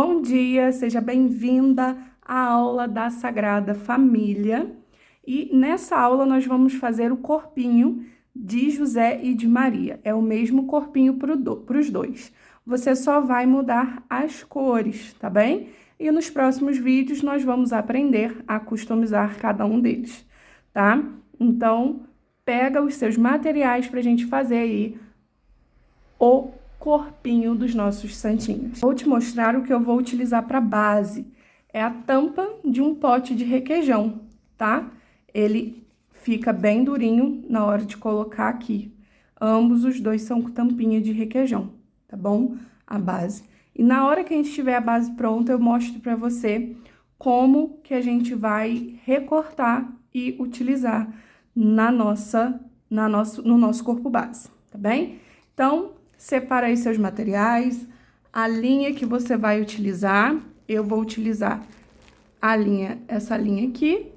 Bom dia, seja bem-vinda à aula da Sagrada Família. E nessa aula nós vamos fazer o corpinho de José e de Maria. É o mesmo corpinho para os dois. Você só vai mudar as cores, tá bem? E nos próximos vídeos nós vamos aprender a customizar cada um deles, tá? Então, pega os seus materiais para a gente fazer aí o corpinho dos nossos santinhos. Vou te mostrar o que eu vou utilizar para base. É a tampa de um pote de requeijão, tá? Ele fica bem durinho na hora de colocar aqui. Ambos os dois são com tampinha de requeijão, tá bom? A base. E na hora que a gente tiver a base pronta, eu mostro para você como que a gente vai recortar e utilizar no nosso corpo base, tá bem? Então, separa aí seus materiais, a linha que você vai utilizar. Eu vou utilizar essa linha aqui,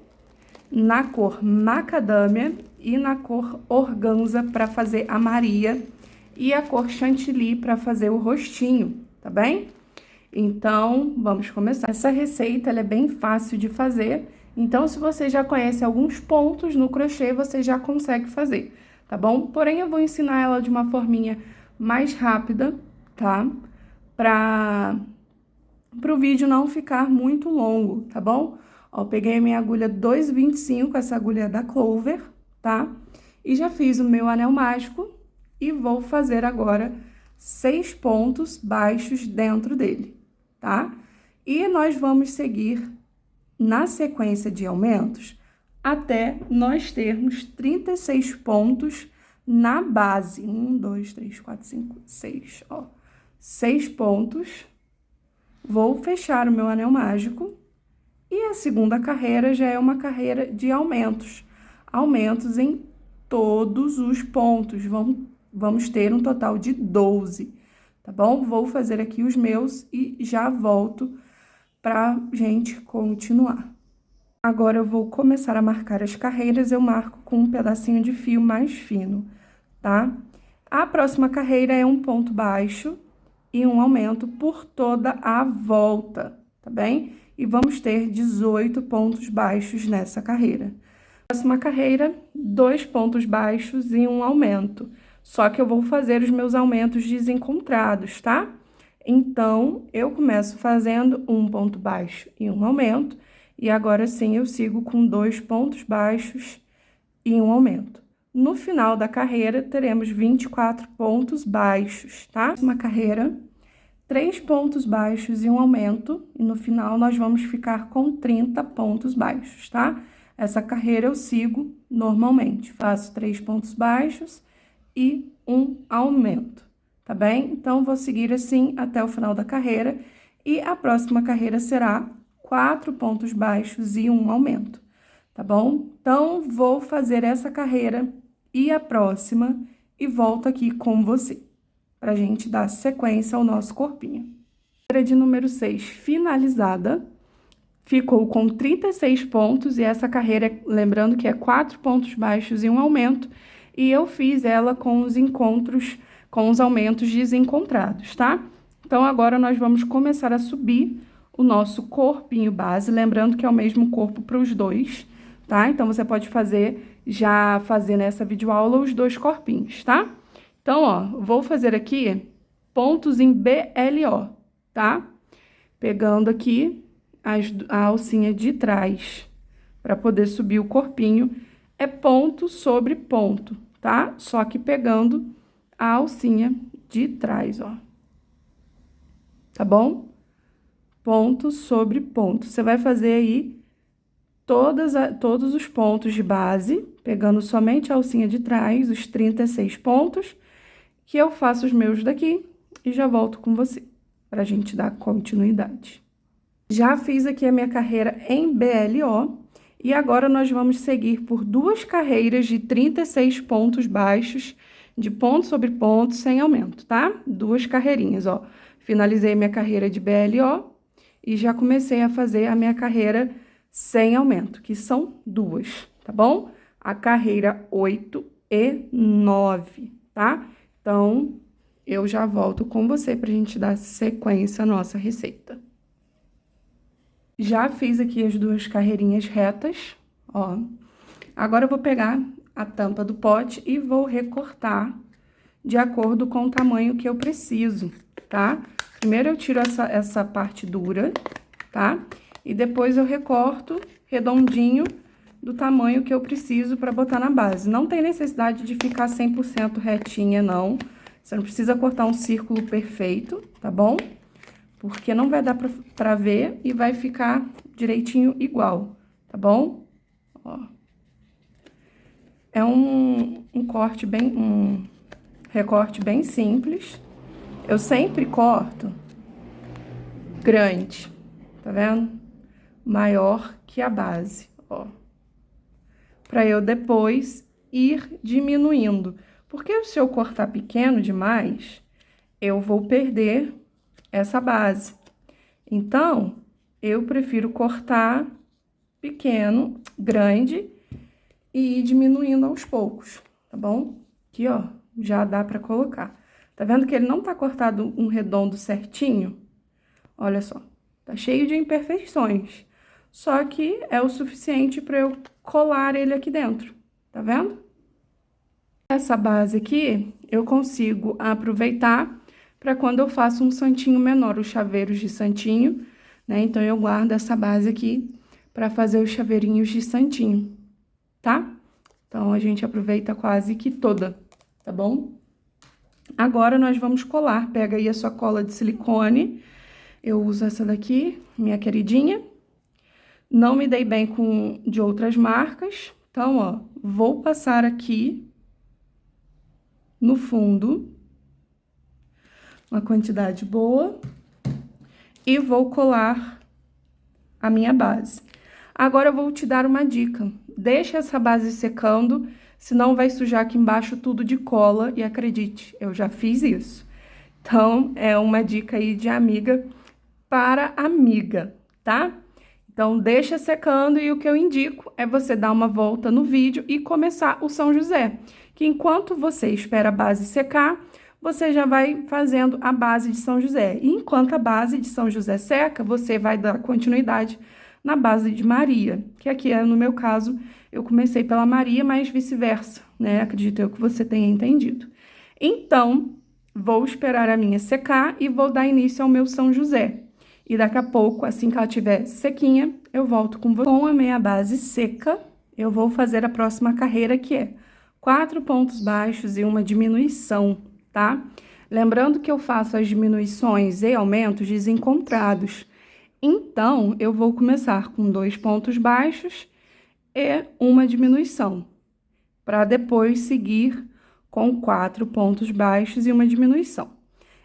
na cor macadâmia e na cor organza para fazer a Maria e a cor chantilly para fazer o rostinho, tá bem? Então, vamos começar. Essa receita, ela é bem fácil de fazer, então se você já conhece alguns pontos no crochê, você já consegue fazer, tá bom? Porém, eu vou ensinar ela de uma forminha mais rápida, tá? Para o vídeo não ficar muito longo, tá bom? Ó, peguei a minha agulha 2,25, essa agulha da Clover, tá? E já fiz o meu anel mágico e vou fazer agora 6 pontos baixos dentro dele, tá? E nós vamos seguir na sequência de aumentos até nós termos 36 pontos na base. 1, 2, 3, 4, 5, 6, ó. 6 pontos. Vou fechar o meu anel mágico. E a segunda carreira já é uma carreira de aumentos. Aumentos em todos os pontos. Vamos ter um total de 12, tá bom? Vou fazer aqui os meus e já volto pra gente continuar. Agora, eu vou começar a marcar as carreiras, eu marco com um pedacinho de fio mais fino, tá? A próxima carreira é um ponto baixo e um aumento por toda a volta, tá bem? E vamos ter 18 pontos baixos nessa carreira. Próxima carreira, 2 pontos baixos e um aumento. Só que eu vou fazer os meus aumentos desencontrados, tá? Então, eu começo fazendo um ponto baixo e um aumento. E agora sim, eu sigo com 2 pontos baixos e um aumento. No final da carreira, teremos 24 pontos baixos, tá? Uma carreira, 3 pontos baixos e um aumento. E no final, nós vamos ficar com 30 pontos baixos, tá? Essa carreira eu sigo normalmente. Faço 3 pontos baixos e um aumento, tá bem? Então, vou seguir assim até o final da carreira. E a próxima carreira será 4 pontos baixos e um aumento, tá bom? Então, vou fazer essa carreira e a próxima e volto aqui com você, pra gente dar sequência ao nosso corpinho. Carreira de número 6 finalizada, ficou com 36 pontos e essa carreira, lembrando que é 4 pontos baixos e um aumento, e eu fiz ela com os aumentos desencontrados, tá? Então, agora nós vamos começar a subir o nosso corpinho base, lembrando que é o mesmo corpo para os dois, tá? Então, você pode já fazer nessa videoaula os 2 corpinhos, tá? Então, ó, vou fazer aqui pontos em BLO, tá? Pegando aqui a alcinha de trás para poder subir o corpinho, é ponto sobre ponto, tá? Só que pegando a alcinha de trás, ó. Tá bom? Ponto sobre ponto. Você vai fazer aí todos os pontos de base, pegando somente a alcinha de trás, os 36 pontos, que eu faço os meus daqui e já volto com você, pra gente dar continuidade. Já fiz aqui a minha carreira em BLO, e agora nós vamos seguir por 2 carreiras de 36 pontos baixos, de ponto sobre ponto, sem aumento, tá? 2 carreirinhas, ó. Finalizei minha carreira de BLO e já comecei a fazer a minha carreira sem aumento, que são 2, tá bom? A carreira 8 e 9, tá? Então, eu já volto com você pra gente dar sequência à nossa receita. Já fiz aqui as 2 carreirinhas retas, ó. Agora eu vou pegar a tampa do pote e vou recortar de acordo com o tamanho que eu preciso, tá? Primeiro eu tiro essa parte dura, tá? E depois eu recorto redondinho do tamanho que eu preciso para botar na base. Não tem necessidade de ficar 100% retinha, não. Você não precisa cortar um círculo perfeito, tá bom? Porque não vai dar pra ver e vai ficar direitinho igual, tá bom? Ó. É um recorte bem simples. Eu sempre corto grande, tá vendo? Maior que a base, ó. Pra eu depois ir diminuindo. Porque se eu cortar pequeno demais, eu vou perder essa base. Então, eu prefiro cortar pequeno, grande e ir diminuindo aos poucos, tá bom? Aqui, ó, já dá pra colocar. Tá vendo que ele não tá cortado um redondo certinho? Olha só, tá cheio de imperfeições. Só que é o suficiente pra eu colar ele aqui dentro, tá vendo? Essa base aqui, eu consigo aproveitar para quando eu faço um santinho menor, os chaveiros de santinho, né? Então, eu guardo essa base aqui para fazer os chaveirinhos de santinho, tá? Então, a gente aproveita quase que toda, tá bom? Agora, nós vamos colar. Pega aí a sua cola de silicone. Eu uso essa daqui, minha queridinha. Não me dei bem com de outras marcas. Então, ó, vou passar aqui no fundo uma quantidade boa e vou colar a minha base. Agora eu vou te dar uma dica. Deixa essa base secando, senão vai sujar aqui embaixo tudo de cola e acredite, eu já fiz isso. Então, é uma dica aí de amiga para amiga, tá? Então, deixa secando e o que eu indico é você dar uma volta no vídeo e começar o São José. Que enquanto você espera a base secar, você já vai fazendo a base de São José. E enquanto a base de São José seca, você vai dar continuidade na base de Maria. Que aqui, no meu caso, eu comecei pela Maria, mas vice-versa, né? Acredito eu que você tenha entendido. Então, vou esperar a minha secar e vou dar início ao meu São José. E daqui a pouco, assim que ela estiver sequinha, eu volto com você. Com a minha base seca, eu vou fazer a próxima carreira, que é 4 pontos baixos e uma diminuição, tá? Lembrando que eu faço as diminuições e aumentos desencontrados. Então, eu vou começar com 2 pontos baixos e uma diminuição, para depois seguir com 4 pontos baixos e uma diminuição.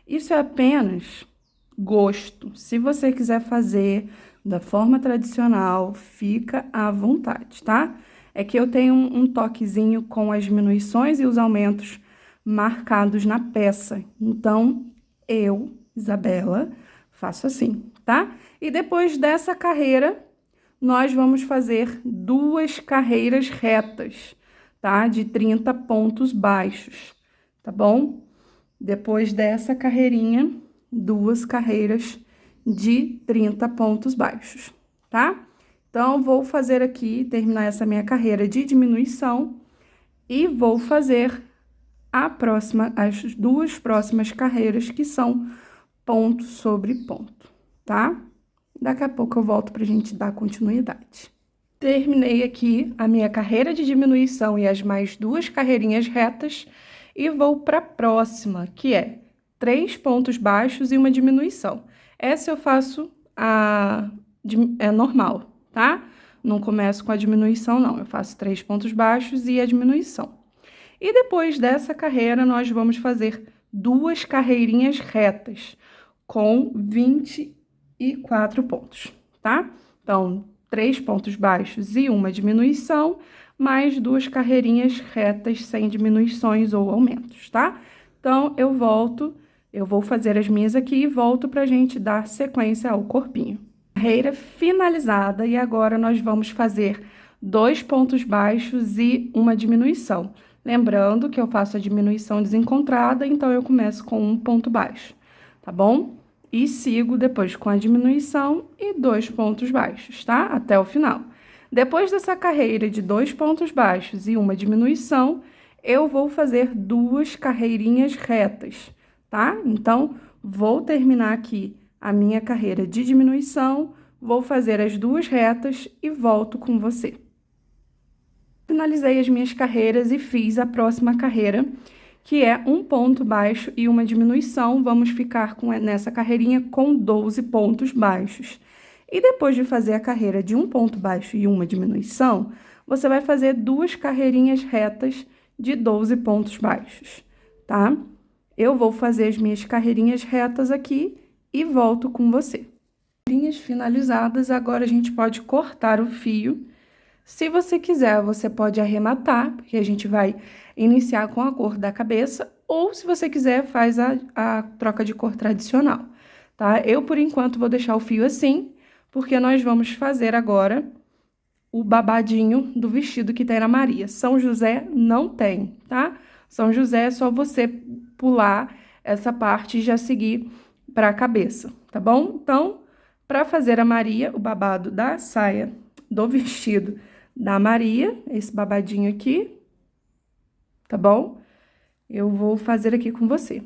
Isso é apenas gosto. Se você quiser fazer da forma tradicional, fica à vontade, tá? É que eu tenho um toquezinho com as diminuições e os aumentos marcados na peça. Então, eu, Isabela, faço assim, tá? E depois dessa carreira, nós vamos fazer 2 carreiras retas, tá? De 30 pontos baixos, tá bom? Depois dessa carreirinha, 2 carreiras de 30 pontos baixos, tá? Então, vou fazer aqui, terminar essa minha carreira de diminuição e vou fazer as 2 próximas carreiras, que são ponto sobre ponto, tá? Daqui a pouco eu volto pra gente dar continuidade. Terminei aqui a minha carreira de diminuição e as mais 2 carreirinhas retas e vou pra próxima, que é 3 pontos baixos e uma diminuição. Essa eu faço normal, tá? Não começo com a diminuição, não. Eu faço 3 pontos baixos e a diminuição. E depois dessa carreira, nós vamos fazer 2 carreirinhas retas com 24 pontos, tá? Então, 3 pontos baixos e uma diminuição, mais 2 carreirinhas retas sem diminuições ou aumentos, tá? Então, eu vou fazer as minhas aqui e volto pra gente dar sequência ao corpinho. Carreira finalizada e agora nós vamos fazer 2 pontos baixos e uma diminuição. Lembrando que eu faço a diminuição desencontrada, então eu começo com 1 ponto baixo, tá bom? e sigo depois com a diminuição e 2 pontos baixos, tá? Até o final. Depois dessa carreira de 2 pontos baixos e uma diminuição, eu vou fazer 2 carreirinhas retas, tá? Então, vou terminar aqui a minha carreira de diminuição, vou fazer as 2 retas e volto com você. Finalizei as minhas carreiras e fiz a próxima carreira, que é um ponto baixo e uma diminuição. Vamos ficar nessa carreirinha com 12 pontos baixos. E depois de fazer a carreira de um ponto baixo e uma diminuição, você vai fazer 2 carreirinhas retas de 12 pontos baixos, tá? Eu vou fazer as minhas carreirinhas retas aqui e volto com você. Carreirinhas finalizadas, agora a gente pode cortar o fio. Se você quiser, você pode arrematar, porque a gente vai iniciar com a cor da cabeça, ou se você quiser, faz a troca de cor tradicional, tá? Eu, por enquanto, vou deixar o fio assim, porque nós vamos fazer agora o babadinho do vestido que tem na Maria. São José não tem, tá? São José é só você pular essa parte e já seguir para a cabeça, tá bom? Então, para fazer a Maria, o babado da saia, do vestido da Maria, esse babadinho aqui, tá bom? Eu vou fazer aqui com você.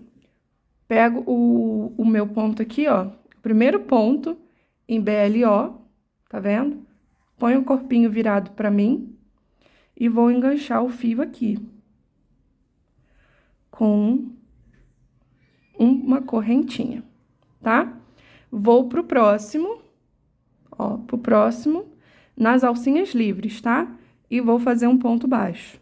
Pego o meu ponto aqui, ó, o primeiro ponto em BLO, tá vendo? Ponho o corpinho virado pra mim e vou enganchar o fio aqui com uma correntinha, tá? Vou pro próximo, ó, pro próximo, nas alcinhas livres, tá? E vou fazer um ponto baixo.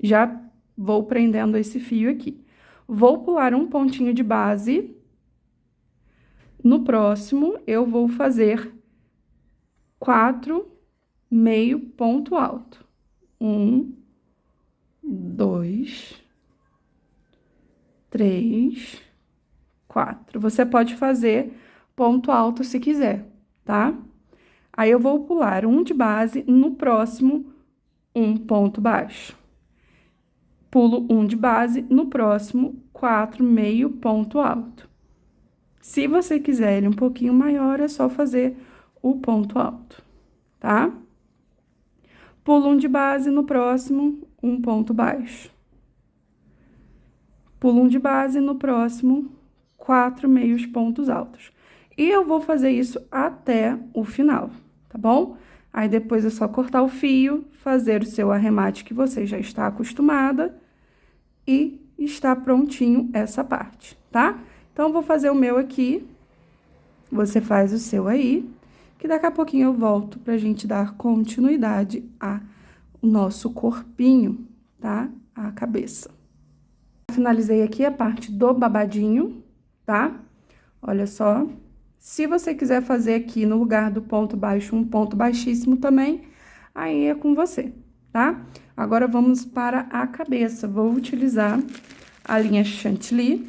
Já vou prendendo esse fio aqui. Vou pular um pontinho de base. No próximo, eu vou fazer 4 meio ponto alto. 1, 2, 3, 4. Você pode fazer ponto alto se quiser, tá? Aí, eu vou pular um de base, no próximo, um ponto baixo. Pulo um de base, no próximo, 4 meio ponto alto. Se você quiser ele um pouquinho maior, é só fazer o ponto alto, tá? Pulo um de base, no próximo, um ponto baixo. Pulo um de base, no próximo, 4 meios pontos altos. E eu vou fazer isso até o final, tá bom? Aí, depois é só cortar o fio, fazer o seu arremate que você já está acostumada e está prontinho essa parte, tá? Então, vou fazer o meu aqui, você faz o seu aí, que daqui a pouquinho eu volto pra gente dar continuidade ao nosso corpinho, tá? A cabeça. Finalizei aqui a parte do babadinho, tá? Olha só. Se você quiser fazer aqui no lugar do ponto baixo um ponto baixíssimo também, aí é com você, tá? Agora, vamos para a cabeça. Vou utilizar a linha chantilly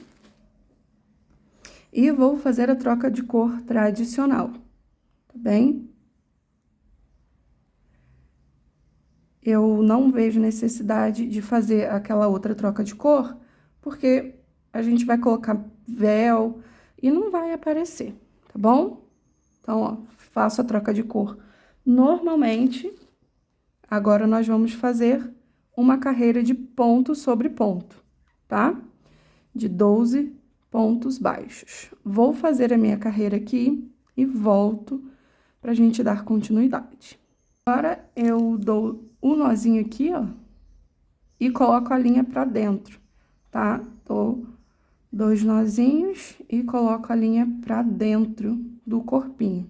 e vou fazer a troca de cor tradicional, tá bem? Eu não vejo necessidade de fazer aquela outra troca de cor, porque a gente vai colocar véu e não vai aparecer, tá bom? Então, ó, faço a troca de cor normalmente. Agora, nós vamos fazer uma carreira de ponto sobre ponto, tá? De 12 pontos baixos. Vou fazer a minha carreira aqui e volto pra gente dar continuidade. Agora, eu dou o nozinho aqui, ó, e coloco a linha pra dentro, tá? Dou 2 nozinhos e coloco a linha pra dentro do corpinho,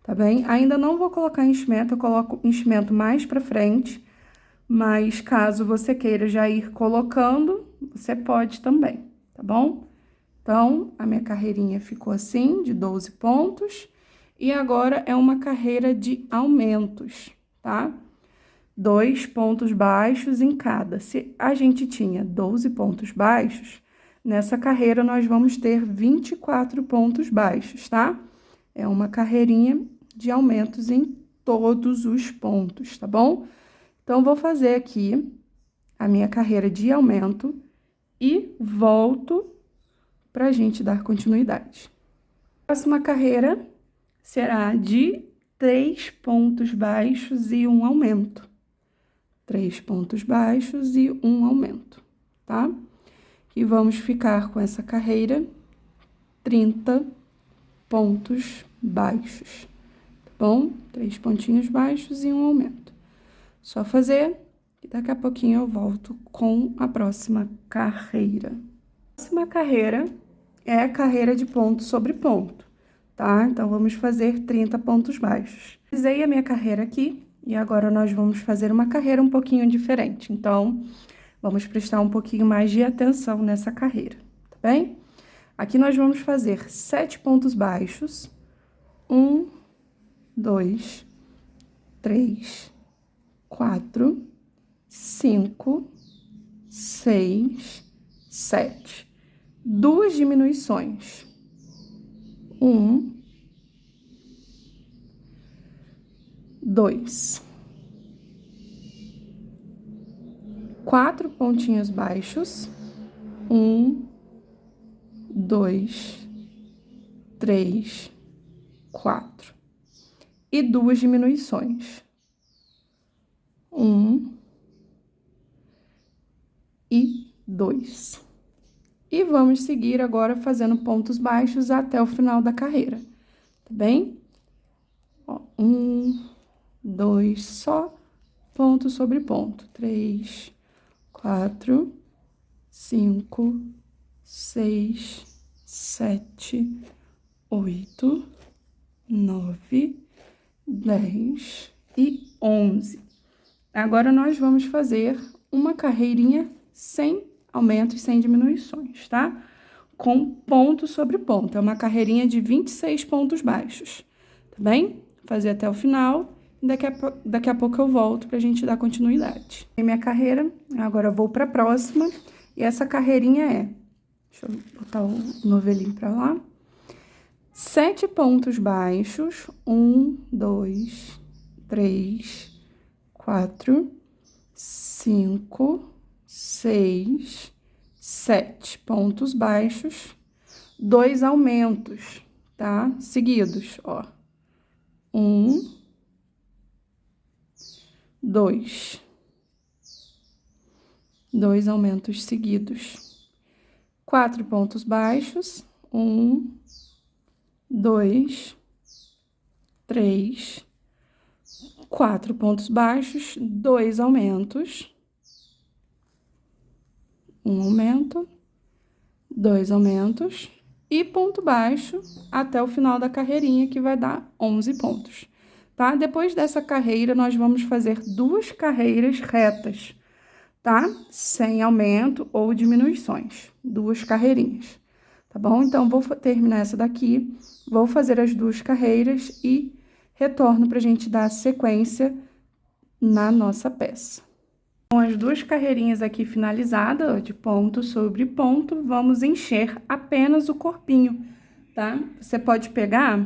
tá bem? Ainda não vou colocar enchimento, eu coloco enchimento mais pra frente, mas caso você queira já ir colocando, você pode também, tá bom? Então, a minha carreirinha ficou assim, de 12 pontos, e agora é uma carreira de aumentos, tá? 2 pontos baixos em cada. Se a gente tinha 12 pontos baixos, nessa carreira nós vamos ter 24 pontos baixos, tá? É uma carreirinha de aumentos em todos os pontos, tá bom? Então, vou fazer aqui a minha carreira de aumento e volto para a gente dar continuidade. A próxima carreira será de 3 pontos baixos e um aumento. 3 pontos baixos e um aumento, tá? E vamos ficar com essa carreira 30 pontos baixos, tá bom? 3 pontinhos baixos e um aumento. Só fazer e daqui a pouquinho eu volto com a próxima carreira. A próxima carreira é a carreira de ponto sobre ponto, tá? Então, vamos fazer 30 pontos baixos. Fiz a minha carreira aqui e agora nós vamos fazer uma carreira um pouquinho diferente. Então, vamos prestar um pouquinho mais de atenção nessa carreira, tá bem? Aqui nós vamos fazer 7 pontos baixos. 1, 2, 3, 4, 5, 6, 7. 2 diminuições. 1, 2. 4 pontinhos baixos. 1, 2, 3, 4. E 2 diminuições. 1 e 2. E vamos seguir agora fazendo pontos baixos até o final da carreira, tá bem? Ó, 1, 2, só ponto sobre ponto. 3, 4, 5, 6, 7, 8, 9, 10 e 11. Agora, nós vamos fazer uma carreirinha sem aumentos, sem diminuições, tá? Com ponto sobre ponto. É uma carreirinha de 26 pontos baixos, tá bem? Vou fazer até o final e daqui a pouco eu volto pra gente dar continuidade. Tem minha carreira, agora eu vou pra próxima. E essa carreirinha é... Deixa eu botar o novelinho pra lá. 7 pontos baixos. 1, 2, 3, 4, 5, 6, 7 pontos baixos, 2 aumentos, tá? Seguidos, ó. 1, 2. 2 aumentos seguidos. 4 pontos baixos. 1, 2, 3, 4 pontos baixos, 2 aumentos. 1 aumento, 2 aumentos e ponto baixo até o final da carreirinha, que vai dar 11 pontos, tá? Depois dessa carreira, nós vamos fazer 2 carreiras retas, tá? Sem aumento ou diminuições, 2 carreirinhas, tá bom? Então, vou terminar essa daqui, vou fazer as 2 carreiras e retorno pra gente dar sequência na nossa peça. Com as 2 carreirinhas aqui finalizadas, ó, de ponto sobre ponto, vamos encher apenas o corpinho, tá? Você pode pegar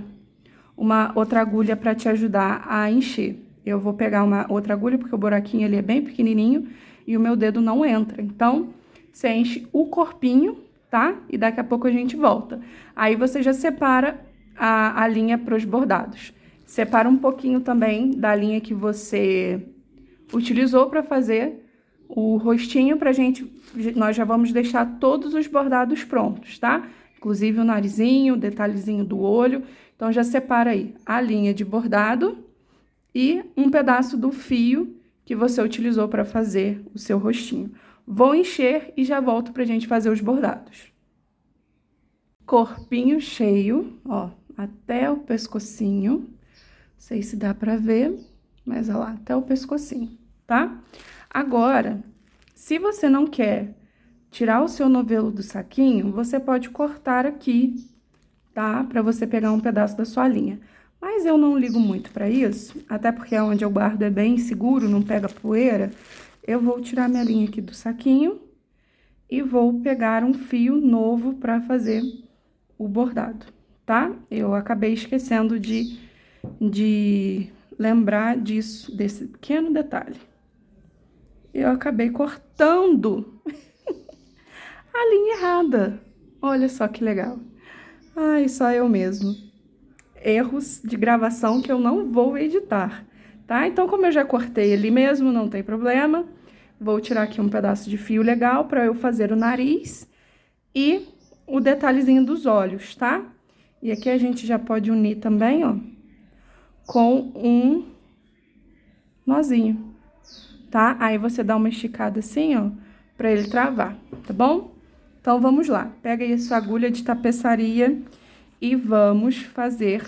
uma outra agulha para te ajudar a encher. Eu vou pegar uma outra agulha, porque o buraquinho ali é bem pequenininho e o meu dedo não entra. Então, você enche o corpinho, tá? E daqui a pouco a gente volta. Aí, você já separa a linha para os bordados. Separa um pouquinho também da linha que você utilizou para fazer o rostinho nós já vamos deixar todos os bordados prontos, tá? Inclusive o narizinho, o detalhezinho do olho. Então, já separa aí a linha de bordado e um pedaço do fio que você utilizou para fazer o seu rostinho. Vou encher e já volto pra gente fazer os bordados. Corpinho cheio, ó, até o pescocinho. Não sei se dá pra ver, mas olha lá, até o pescocinho, tá? Agora, se você não quer tirar o seu novelo do saquinho, você pode cortar aqui, tá? Pra você pegar um pedaço da sua linha. Mas eu não ligo muito pra isso, até porque onde eu guardo é bem seguro, não pega poeira. Eu vou tirar minha linha aqui do saquinho e vou pegar um fio novo pra fazer o bordado, tá? Eu acabei esquecendo de lembrar disso, desse pequeno detalhe. Eu acabei cortando a linha errada. Olha só que legal. Ai, só eu mesmo. Erros de gravação que eu não vou editar, tá? Então, como eu já cortei ali mesmo, não tem problema. Vou tirar aqui um pedaço de fio legal para eu fazer o nariz e o detalhezinho dos olhos, tá? E aqui a gente já pode unir também, ó, com um nozinho, tá? Aí você dá uma esticada assim, ó, pra ele travar, tá bom? Então, vamos lá. Pega aí a sua agulha de tapeçaria e vamos fazer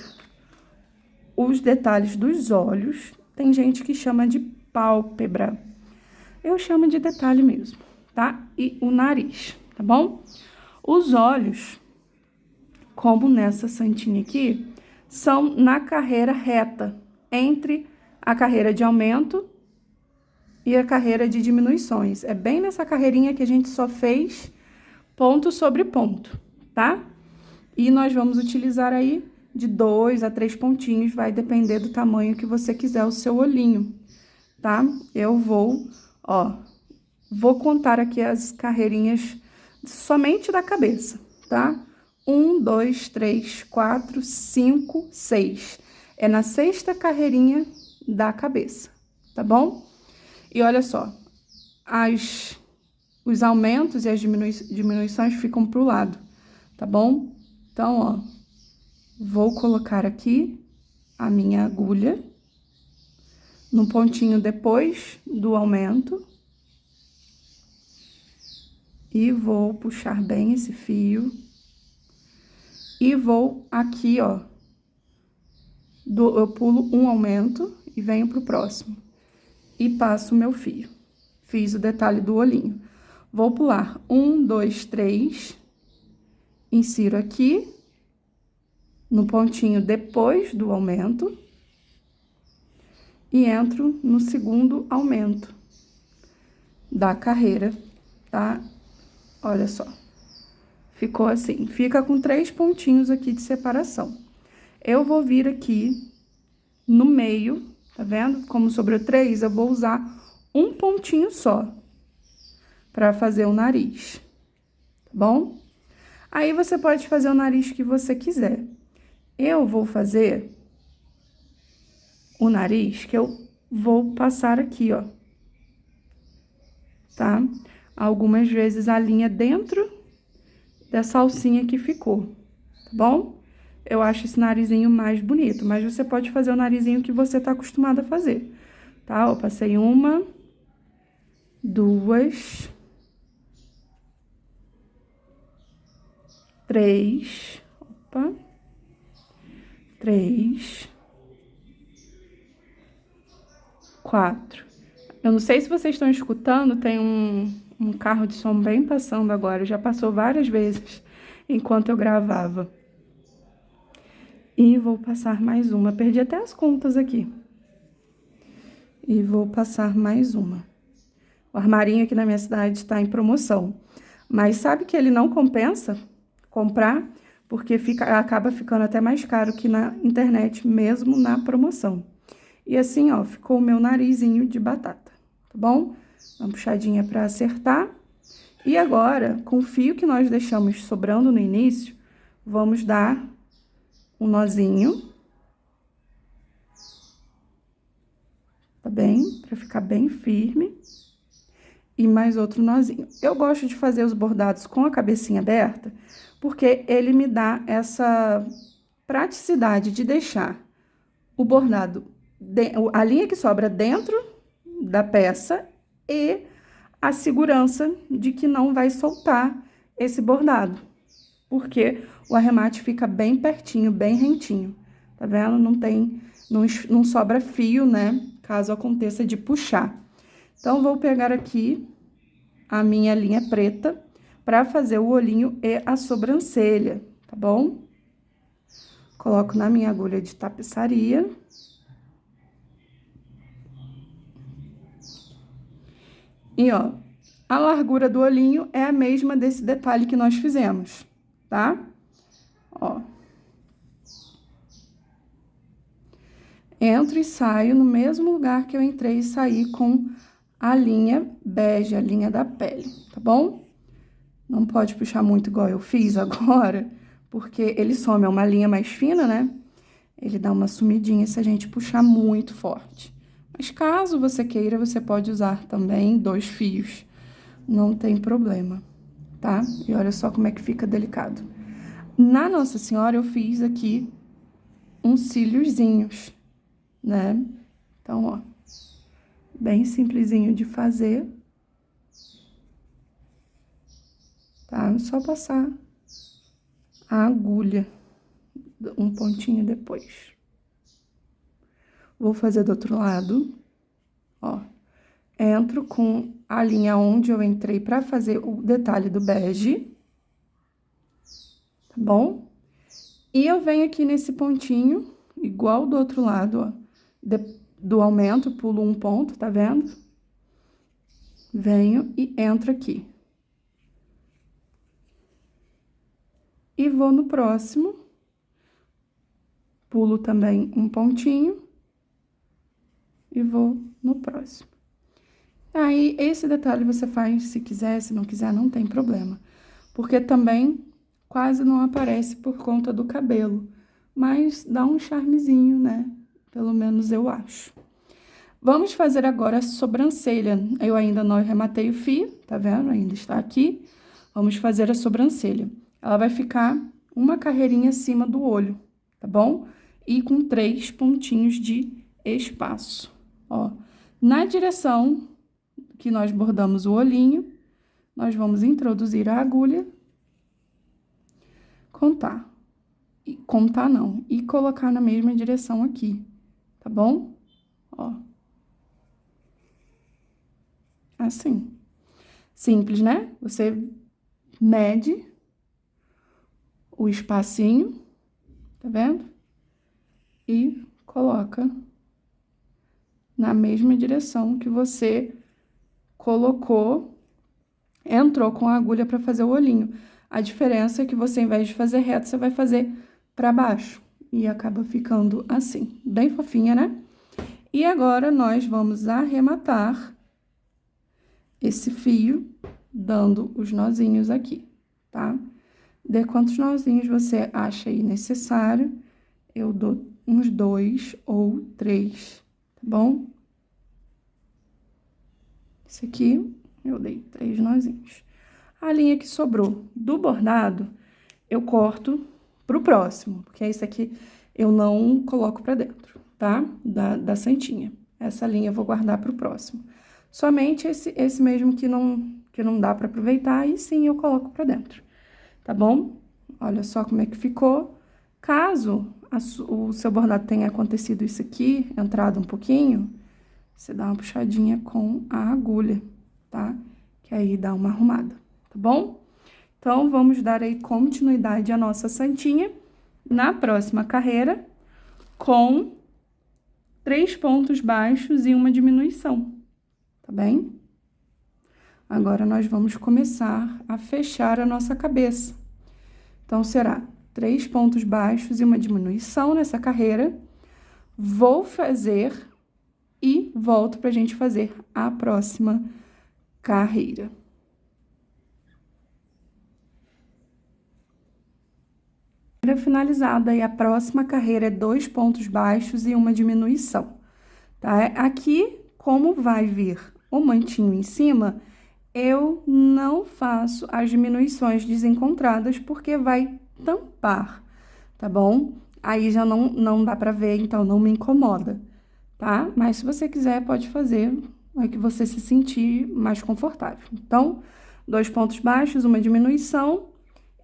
os detalhes dos olhos. Tem gente que chama de pálpebra. Eu chamo de detalhe mesmo, tá? E o nariz, tá bom? Os olhos, como nessa santinha aqui, são na carreira reta, entre a carreira de aumento e a carreira de diminuições. É bem nessa carreirinha que a gente só fez ponto sobre ponto, tá? E nós vamos utilizar aí de 2 a 3 pontinhos, vai depender do tamanho que você quiser o seu olhinho, tá? Eu vou contar aqui as carreirinhas somente da cabeça, tá? 1, 2, 3, 4, 5, 6. É na sexta carreirinha da cabeça, tá bom? E olha só, os aumentos e as diminuições ficam pro lado, tá bom? Então, ó, vou colocar aqui a minha agulha no pontinho depois do aumento e vou puxar bem esse fio e vou aqui, ó, eu pulo um aumento e venho pro próximo e passo o meu fio. Fiz o detalhe do olhinho. Vou pular 1, 2, 3, insiro aqui no pontinho depois do aumento e entro no segundo aumento da carreira, tá? Olha só, ficou assim, fica com 3 pontinhos aqui de separação. Eu vou vir aqui no meio, tá vendo? Como sobrou 3, eu vou usar um pontinho só para fazer o nariz, tá bom? Aí você pode fazer o nariz que você quiser. Eu vou fazer o nariz que eu vou passar aqui, ó, tá? Algumas vezes a linha dentro dessa alcinha que ficou, tá bom? Eu acho esse narizinho mais bonito, mas você pode fazer o narizinho que você tá acostumado a fazer, tá? Eu passei 1, 2, 3, 3, 4. Eu não sei se vocês estão escutando, tem um carro de som bem passando agora, já passou várias vezes enquanto eu gravava. E vou passar mais uma, perdi até as contas aqui. E vou passar mais uma. O armarinho aqui na minha cidade está em promoção, mas sabe que ele não compensa comprar, porque acaba ficando até mais caro que na internet, mesmo na promoção. E assim, ó, ficou o meu narizinho de batata, tá bom? Uma puxadinha para acertar. E agora, com o fio que nós deixamos sobrando no início, vamos dar um nozinho, tá bem? Para ficar bem firme. E mais outro nozinho. Eu gosto de fazer os bordados com a cabecinha aberta, porque ele me dá essa praticidade de deixar o bordado, a linha que sobra dentro da peça e a segurança de que não vai soltar esse bordado, porque o arremate fica bem pertinho, bem rentinho, tá vendo? Não sobra fio, né? Caso aconteça de puxar. Então, vou pegar aqui a minha linha preta para fazer o olhinho e a sobrancelha, tá bom? Coloco na minha agulha de tapeçaria. E, ó, a largura do olhinho é a mesma desse detalhe que nós fizemos, tá? Ó. Entro e saio no mesmo lugar que eu entrei e saí com a linha bege, a linha da pele, tá bom? Não pode puxar muito igual eu fiz agora, porque ele some, é uma linha mais fina, né? Ele dá uma sumidinha se a gente puxar muito forte. Mas caso você queira, você pode usar também 2 fios. Não tem problema, tá? E olha só como é que fica delicado. Na Nossa Senhora, eu fiz aqui uns cíliozinhos, né? Então, ó, bem simplesinho de fazer. Tá? Só passar a agulha, um pontinho depois. Vou fazer do outro lado, ó. Entro com a linha onde eu entrei pra fazer o detalhe do bege, tá bom? E eu venho aqui nesse pontinho, igual do outro lado, ó, do aumento, pulo um ponto, tá vendo? Venho e entro aqui. E vou no próximo, pulo também um pontinho e vou no próximo. Aí, esse detalhe você faz se quiser, se não quiser, não tem problema. Porque também quase não aparece por conta do cabelo, mas dá um charmezinho, né? Pelo menos eu acho. Vamos fazer agora a sobrancelha. Eu ainda não rematei o fio, tá vendo? Ainda está aqui. Vamos fazer a sobrancelha. Ela vai ficar uma carreirinha acima do olho, tá bom? E com 3 pontinhos de espaço, ó. Na direção que nós bordamos o olhinho, nós vamos introduzir a agulha, contar. Contar não, e colocar na mesma direção aqui, tá bom? Ó. Assim. Simples, né? Você mede o espacinho, tá vendo? E coloca na mesma direção que você colocou, entrou com a agulha para fazer o olhinho. A diferença é que você, ao invés de fazer reto, você vai fazer para baixo. E acaba ficando assim, bem fofinha, né? E agora, nós vamos arrematar esse fio, dando os nozinhos aqui, tá? De quantos nozinhos você acha aí necessário, eu dou uns 2 ou 3, tá bom? Esse aqui, eu dei 3 nozinhos. A linha que sobrou do bordado, eu corto pro próximo, porque esse aqui eu não coloco pra dentro, tá? Da santinha. Essa linha eu vou guardar pro próximo. Somente esse mesmo que não dá pra aproveitar, aí sim eu coloco pra dentro, tá bom? Olha só como é que ficou. Caso o seu bordado tenha acontecido isso aqui, entrado um pouquinho, você dá uma puxadinha com a agulha, tá? Que aí dá uma arrumada, tá bom? Então, vamos dar aí continuidade à nossa santinha na próxima carreira com 3 pontos baixos e uma diminuição, tá bem? Agora, nós vamos começar a fechar a nossa cabeça. Então, será 3 pontos baixos e uma diminuição nessa carreira. Vou fazer e volto pra gente fazer a próxima carreira. Finalizada, e a próxima carreira é 2 pontos baixos e uma diminuição, tá? Aqui, como vai vir o mantinho em cima, eu não faço as diminuições desencontradas, porque vai tampar, tá bom? Aí já não dá pra ver, então não me incomoda, tá? Mas se você quiser, pode fazer o que você se sentir mais confortável. Então, 2 pontos baixos, uma diminuição,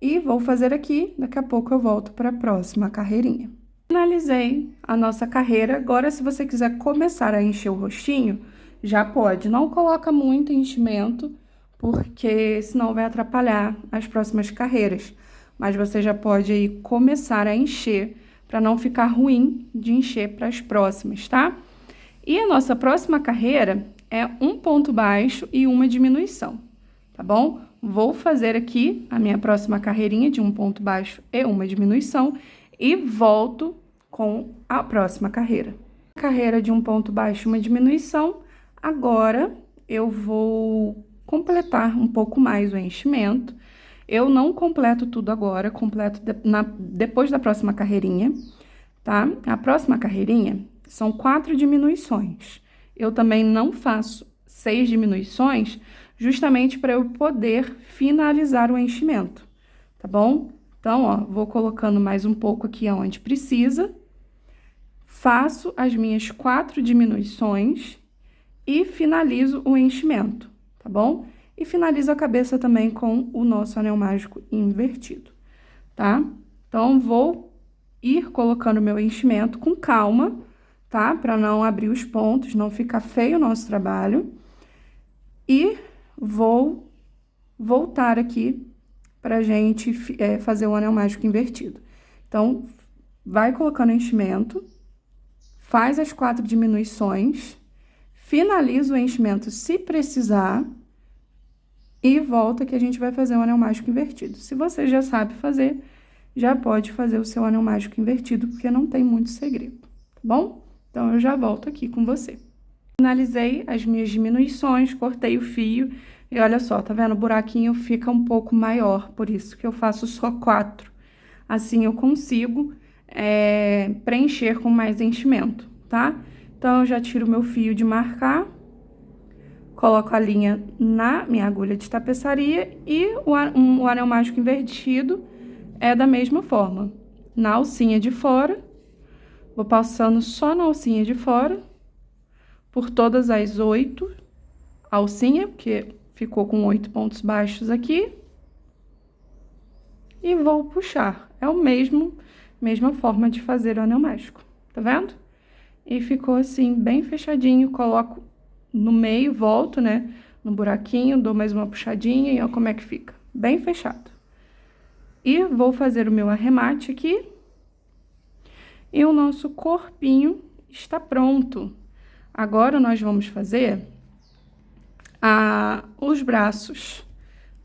e vou fazer aqui, daqui a pouco eu volto para a próxima carreirinha. Finalizei a nossa carreira. Agora, se você quiser começar a encher o rostinho, já pode. Não coloca muito enchimento, porque senão vai atrapalhar as próximas carreiras. Mas você já pode aí começar a encher, para não ficar ruim de encher para as próximas, tá? E a nossa próxima carreira é 1 ponto baixo e uma diminuição, tá bom? Vou fazer aqui a minha próxima carreirinha de 1 ponto baixo e uma diminuição e volto com a próxima carreira. Carreira de 1 ponto baixo e uma diminuição. Agora, eu vou completar um pouco mais o enchimento. Eu não completo tudo agora, completo depois da próxima carreirinha, tá? A próxima carreirinha são 4 diminuições. Eu também não faço 6 diminuições, justamente para eu poder finalizar o enchimento, tá bom? Então, ó, vou colocando mais um pouco aqui onde precisa, faço as minhas 4 diminuições e finalizo o enchimento, tá bom? E finalizo a cabeça também com o nosso anel mágico invertido, tá? Então, vou ir colocando meu enchimento com calma, tá? Para não abrir os pontos, não ficar feio o nosso trabalho. E vou voltar aqui pra gente fazer o anel mágico invertido. Então, vai colocando enchimento, faz as 4 diminuições, finaliza o enchimento se precisar e volta que a gente vai fazer o anel mágico invertido. Se você já sabe fazer, já pode fazer o seu anel mágico invertido, porque não tem muito segredo, tá bom? Então, eu já volto aqui com você. Finalizei as minhas diminuições, cortei o fio e olha só, tá vendo? O buraquinho fica um pouco maior, por isso que eu faço só 4. Assim eu consigo preencher com mais enchimento, tá? Então, eu já tiro o meu fio de marcar, coloco a linha na minha agulha de tapeçaria e o anel mágico invertido é da mesma forma. Na alcinha de fora, vou passando só na alcinha de fora, por todas as 8 alcinhas, porque ficou com 8 pontos baixos aqui. E vou puxar. É o mesma forma de fazer o anel mágico, tá vendo? E ficou assim, bem fechadinho. Coloco no meio, volto, né, no buraquinho, dou mais uma puxadinha e ó como é que fica. Bem fechado. E vou fazer o meu arremate aqui. E o nosso corpinho está pronto. Agora, nós vamos fazer os braços,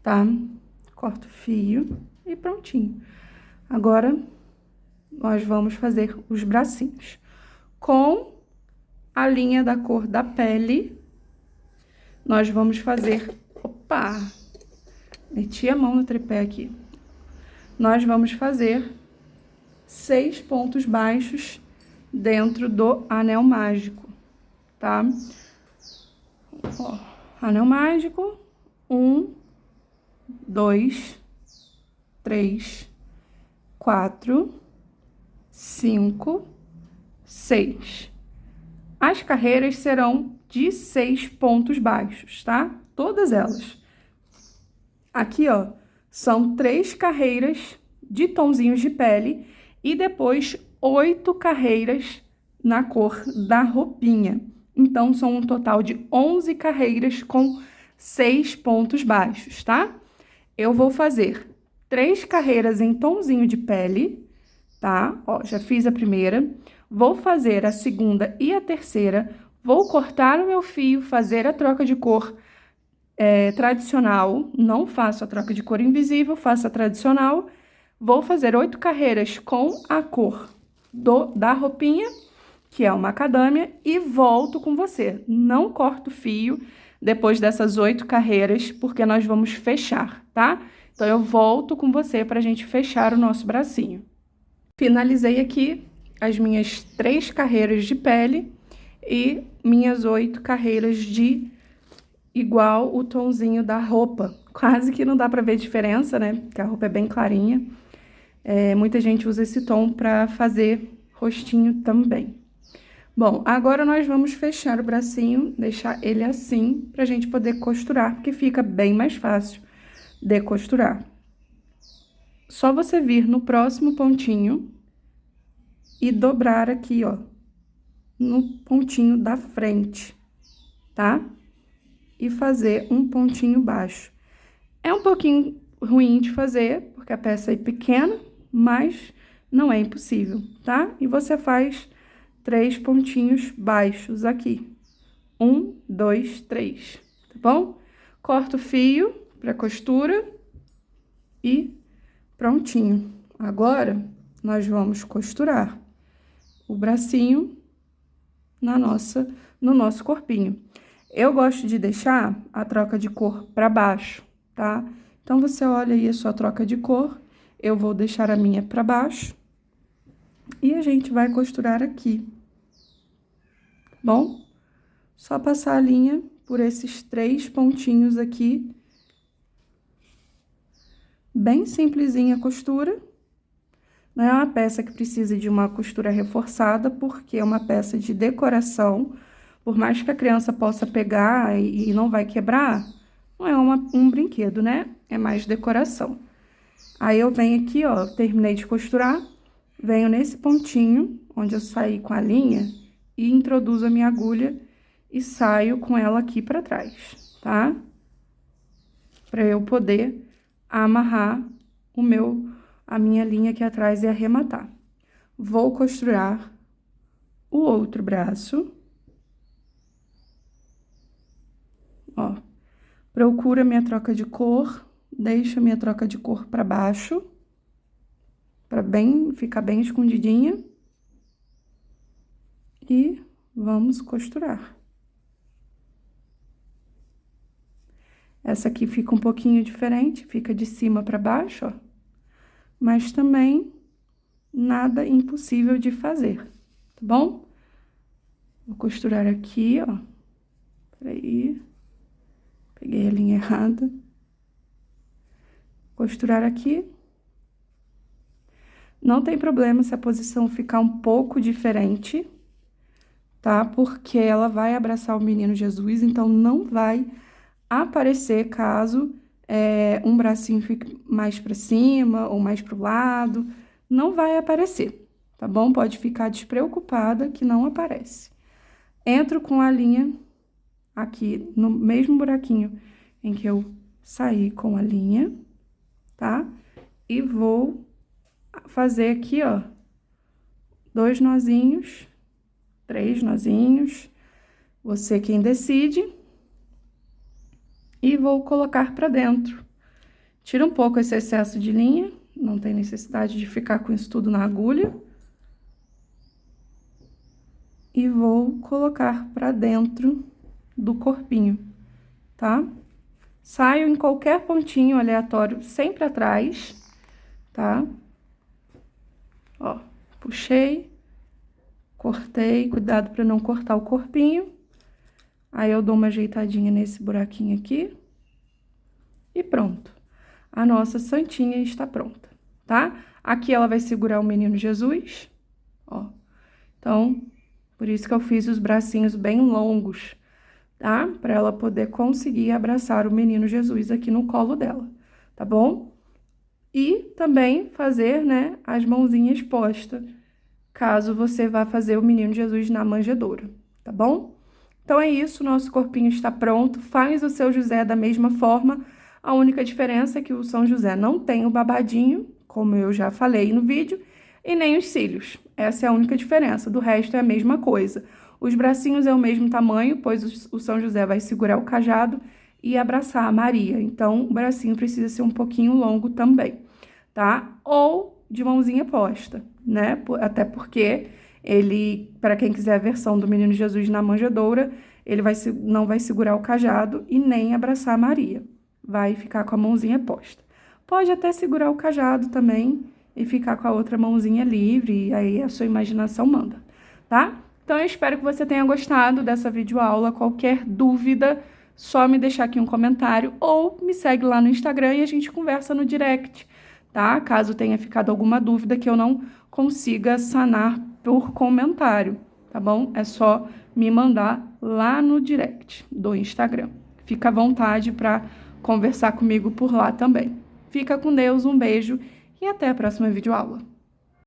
tá? Corto o fio e prontinho. Agora, nós vamos fazer os bracinhos. Com a linha da cor da pele, nós vamos fazer... Opa! Meti a mão no tripé aqui. Nós vamos fazer 6 pontos baixos dentro do anel mágico, tá? Ó, anel mágico, 1, 2, 3, 4, 5, 6. As carreiras serão de 6 pontos baixos, tá? Todas elas. Aqui, ó, são 3 carreiras de tonzinhos de pele e depois 8 carreiras na cor da roupinha. Então, são um total de 11 carreiras com 6 pontos baixos, tá? Eu vou fazer 3 carreiras em tonzinho de pele, tá? Ó, já fiz a primeira. Vou fazer a segunda e a terceira. Vou cortar o meu fio, fazer a troca de cor tradicional. Não faço a troca de cor invisível, faço a tradicional. Vou fazer 8 carreiras com a cor da roupinha, que é o macadâmia, e volto com você. Não corto o fio depois dessas 8 carreiras, porque nós vamos fechar, tá? Então, eu volto com você pra gente fechar o nosso bracinho. Finalizei aqui as minhas 3 carreiras de pele e minhas 8 carreiras de igual o tonzinho da roupa. Quase que não dá pra ver diferença, né? Porque a roupa é bem clarinha. Muita gente usa esse tom pra fazer rostinho também. Bom, agora nós vamos fechar o bracinho, deixar ele assim, pra gente poder costurar, porque fica bem mais fácil de costurar. Só você vir no próximo pontinho e dobrar aqui, ó, no pontinho da frente, tá? E fazer um pontinho baixo. É um pouquinho ruim de fazer, porque a peça é pequena, mas não é impossível, tá? E você faz 3 pontinhos baixos aqui. 1, 2, 3, tá bom? Corta o fio pra costura e prontinho. Agora, nós vamos costurar o bracinho no nosso corpinho. Eu gosto de deixar a troca de cor para baixo, tá? Então, você olha aí a sua troca de cor, eu vou deixar a minha para baixo e a gente vai costurar aqui, bom? Só passar a linha por esses 3 pontinhos aqui. Bem simplesinha a costura. Não é uma peça que precisa de uma costura reforçada, porque é uma peça de decoração. Por mais que a criança possa pegar e não vai quebrar, não é um brinquedo, né? É mais decoração. Aí eu venho aqui, ó, terminei de costurar, venho nesse pontinho, onde eu saí com a linha, e introduzo a minha agulha e saio com ela aqui pra trás, tá? Pra eu poder amarrar a minha linha aqui atrás e arrematar. Vou costurar o outro braço. Ó, procura minha troca de cor, deixa minha troca de cor pra baixo, pra ficar bem escondidinha. E vamos costurar. Essa aqui fica um pouquinho diferente, fica de cima pra baixo, ó. Mas também nada impossível de fazer, tá bom? Vou costurar aqui, ó. Peraí. Peguei a linha errada. Costurar aqui. Não tem problema se a posição ficar um pouco diferente, tá? Porque ela vai abraçar o menino Jesus, então não vai aparecer caso um bracinho fique mais pra cima ou mais pro lado. Não vai aparecer, tá bom? Pode ficar despreocupada que não aparece. Entro com a linha aqui no mesmo buraquinho em que eu saí com a linha, tá? E vou fazer aqui, ó, 2 nozinhos, 3 nozinhos, você quem decide. E vou colocar pra dentro. Tira um pouco esse excesso de linha, não tem necessidade de ficar com isso tudo na agulha. E vou colocar pra dentro do corpinho, tá? Saio em qualquer pontinho aleatório, sempre atrás, tá? Ó, puxei, cortei, cuidado pra não cortar o corpinho. Aí eu dou uma ajeitadinha nesse buraquinho aqui. E pronto. A nossa santinha está pronta, tá? Aqui ela vai segurar o menino Jesus, ó. Então, por isso que eu fiz os bracinhos bem longos, tá? Pra ela poder conseguir abraçar o menino Jesus aqui no colo dela, tá bom? E também fazer, né, as mãozinhas postas, caso você vá fazer o menino Jesus na manjedoura, tá bom? Então, é isso, nosso corpinho está pronto. Faz o seu José da mesma forma. A única diferença é que o São José não tem o babadinho, como eu já falei no vídeo, e nem os cílios. Essa é a única diferença. Do resto é a mesma coisa. Os bracinhos é o mesmo tamanho, pois o São José vai segurar o cajado e abraçar a Maria. Então, o bracinho precisa ser um pouquinho longo também, tá? Ou de mãozinha posta, né? Até porque ele, para quem quiser a versão do Menino Jesus na manjedoura, ele não vai segurar o cajado e nem abraçar a Maria. Vai ficar com a mãozinha posta. Pode até segurar o cajado também e ficar com a outra mãozinha livre, e aí a sua imaginação manda, tá? Então, eu espero que você tenha gostado dessa videoaula. Qualquer dúvida, só me deixar aqui um comentário ou me segue lá no Instagram e a gente conversa no direct, tá? Caso tenha ficado alguma dúvida que eu não consiga sanar por comentário, tá bom? É só me mandar lá no direct do Instagram. Fica à vontade para conversar comigo por lá também. Fica com Deus, um beijo e até a próxima videoaula.